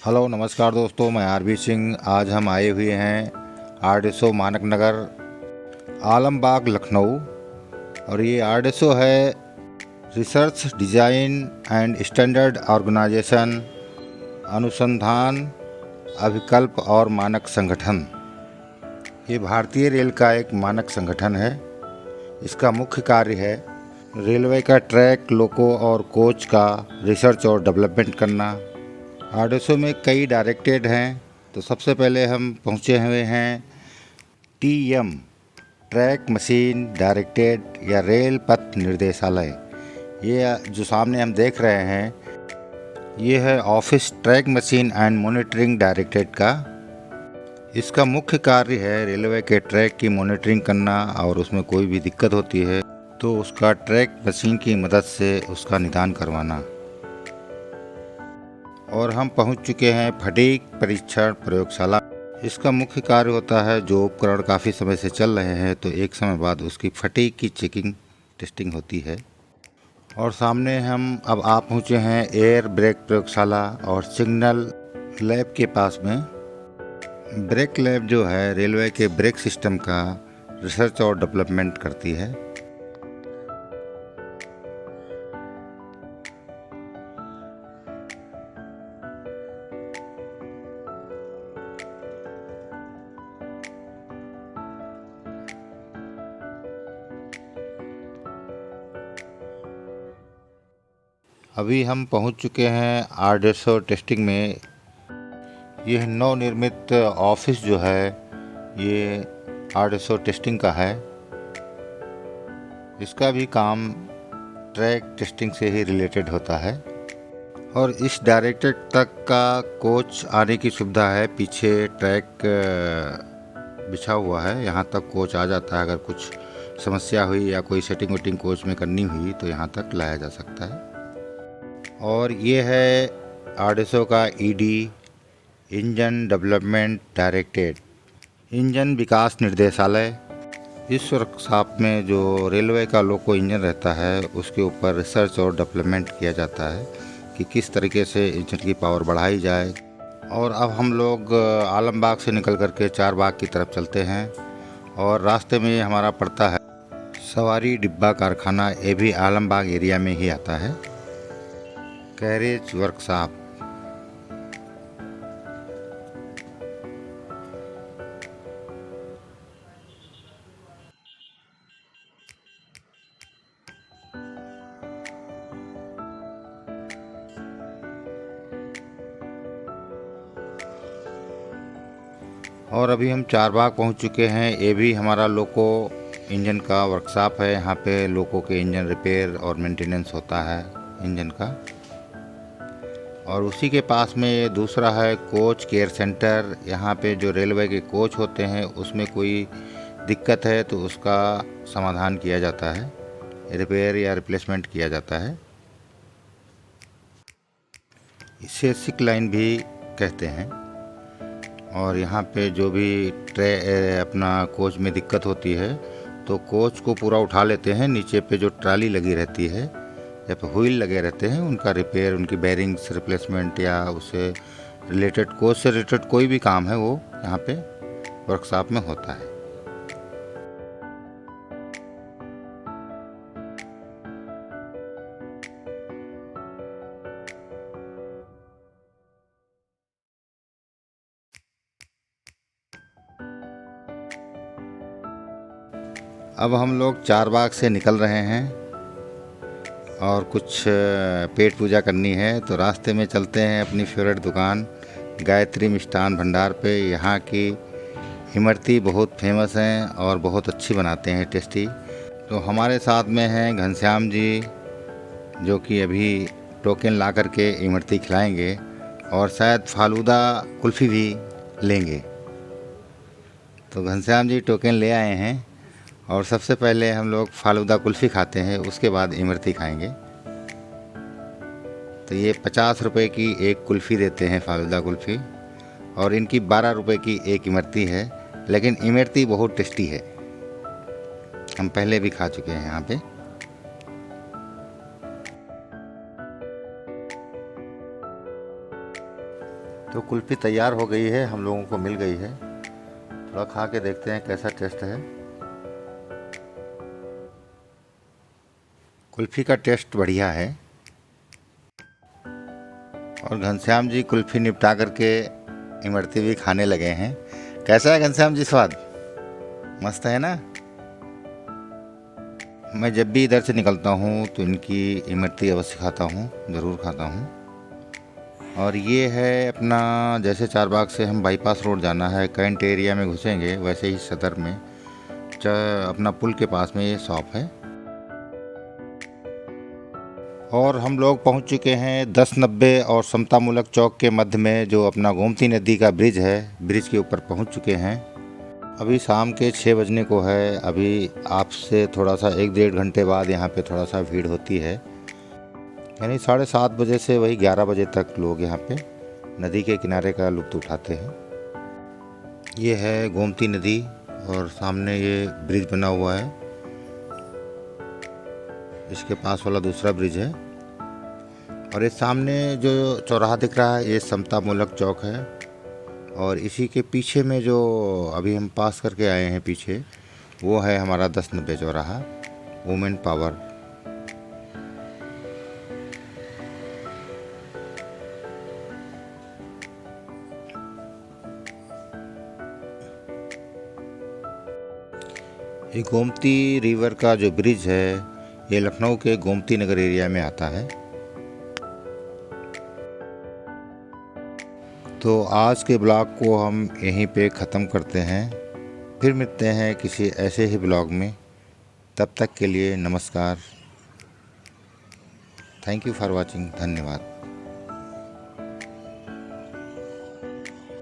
Hello नमस्कार दोस्तों, मैं आरबी सिंह। आज हम आए हुए हैं आरडीएसओ मानक नगर, आलमबाग, लखनऊ। और ये आरडीएसओ है research design and standard organisation, अनुसंधान, अभिकल्प और मानक संगठन। ये भारतीय रेल का एक मानक संगठन है। इसका मुख्य कार्य है रेलवे का ट्रैक, लोको और कोच का रिसर्च और डेवलपमेंट करना। आरडीएसओ में कई डायरेक्टरेट हैं। तो सबसे पहले हम पहुंचे हुए हैं टीएम, ट्रैक मशीन डायरेक्टरेट या रेल पथ निर्देशालय। ये जो सामने हम देख रहे हैं, ये है office track machine and monitoring directorate का। इसका मुख्य कार्य है रेलवे के ट्रैक की मॉनिटरिंग करना, और उसमें कोई भी दिक्कत होती है तो उसका ट्रैक मशीन की मदद से उसका निदान करवाना। और हम पहुंच चुके हैं फटीग परीक्षण प्रयोगशाला। इसका मुख्य कार्य होता है, जो उपकरण काफ़ी समय से चल रहे हैं तो एक समय बाद उसकी फटीग की चेकिंग टेस्टिंग होती है। और सामने हम अब आप पहुंचे हैं एयर ब्रेक प्रयोगशाला और सिग्नल लैब के पास में। ब्रेक लैब जो है रेलवे के ब्रेक सिस्टम का रिसर्च और डेवलपमेंट करती है। अभी हम पहुंच चुके हैं आरडीएसओ टेस्टिंग में। यह नवनिर्मित ऑफिस जो है ये आरडीएसओ टेस्टिंग का है। इसका भी काम ट्रैक टेस्टिंग से ही रिलेटेड होता है। और इस डायरेक्टरेट तक का कोच आने की सुविधा है। पीछे ट्रैक बिछा हुआ है, यहाँ तक कोच आ जाता है। अगर कुछ समस्या हुई या कोई सेटिंग वेटिंग कोच में करनी हुई तो यहाँ तक लाया जा सकता है। और ये है आरडीएसओ का ED, engine development directorate, engine विकास निर्देशालय। इस वर्कशॉप में जो रेलवे का लोको इंजन रहता है उसके ऊपर रिसर्च और डेवलपमेंट किया जाता है कि किस तरीके से इंजन की पावर बढ़ाई जाए। और अब हम लोग आलमबाग से निकल करके चारबाग की तरफ चलते हैं। और रास्ते में हमारा पड़ता है सवारी डिब्बा कारखाना। ये भी आलमबाग एरिया में ही आता है। Carriage workshop. और अभी हम चारबाग पहुंच चुके हैं। ये भी हमारा लोको इंजन का वर्कशॉप है। यहाँ पे लोको के इंजन रिपेयर और मेंटेनेंस होता है इंजन का। और उसी के पास में ये दूसरा है कोच केयर सेंटर। यहाँ पे जो रेलवे के कोच होते हैं उसमें कोई दिक्कत है तो उसका समाधान किया जाता है, रिपेयर या रिप्लेसमेंट किया जाता है। इसे सिक लाइन भी कहते हैं। और यहाँ पे जो भी अपना कोच में दिक्कत होती है तो कोच को पूरा उठा लेते हैं। नीचे पे जो ट्राली लगी रहती है या फिर व्हील लगे रहते हैं, उनका रिपेयर, उनकी बेरिंग्स रिप्लेसमेंट या उससे रिलेटेड, कोच से रिलेटेड कोई भी काम है वो यहाँ पे वर्कशॉप में होता है। अब हम लोग चारबाग से निकल रहे हैं और कुछ पेट पूजा करनी है। तो रास्ते में चलते हैं अपनी फेवरेट दुकान गायत्री मिष्ठान भंडार पे। यहाँ की इमरती बहुत फेमस हैं और बहुत अच्छी बनाते हैं, टेस्टी। तो हमारे साथ में हैं घनश्याम जी, जो कि अभी टोकन ला करके इमरती खिलाएंगे और शायद फालूदा कुल्फ़ी भी लेंगे। तो घनश्याम जी टोकन ले आए हैं और सबसे पहले हम लोग फालूदा कुल्फ़ी खाते हैं, उसके बाद इमरती खाएंगे। तो ये 50 रुपये की एक कुल्फ़ी देते हैं, फालूदा कुल्फ़ी। और इनकी 12 रुपये की एक इमरती है, लेकिन इमरती बहुत टेस्टी है। हम पहले भी खा चुके हैं यहाँ पे। तो कुल्फ़ी तैयार हो गई है, हम लोगों को मिल गई है। थोड़ा खा के देखते हैं कैसा टेस्ट है। कुल्फ़ी का टेस्ट बढ़िया है। और घनश्याम जी कुल्फ़ी निपटा करके इमरती भी खाने लगे हैं। कैसा है घनश्याम जी स्वाद? मस्त है ना। मैं जब भी इधर से निकलता हूँ तो इनकी इमरती अवश्य खाता हूँ, ज़रूर खाता हूँ। और ये है अपना, जैसे चारबाग से हम बाईपास रोड जाना है, कैंट एरिया में घुसेंगे, वैसे ही सदर में अपना पुल के पास में ये शॉप है। और हम लोग पहुंच चुके हैं 1090 और समता मूलक चौक के मध्य में जो अपना गोमती नदी का ब्रिज है, ब्रिज के ऊपर पहुंच चुके हैं। अभी शाम के 6 बजने को है। अभी आपसे थोड़ा सा 1-1.5 घंटे बाद यहाँ पे थोड़ा सा भीड़ होती है, यानी 7:30 बजे से वही 11 बजे तक लोग यहाँ पे नदी के किनारे का लुत्फ़ उठाते हैं। ये है गोमती नदी और सामने ये ब्रिज बना हुआ है, इसके पास वाला दूसरा ब्रिज है। और ये सामने जो चौराहा दिख रहा है ये समता मूलक चौक है। और इसी के पीछे में जो अभी हम पास करके आए हैं पीछे, वो है हमारा 1090 चौराहा, वुमेन पावर। ये गोमती रिवर का जो ब्रिज है ये लखनऊ के गोमती नगर एरिया में आता है। तो आज के ब्लॉग को हम यहीं पे ख़त्म करते हैं। फिर मिलते हैं किसी ऐसे ही ब्लॉग में। तब तक के लिए नमस्कार। Thank you for watching. धन्यवाद।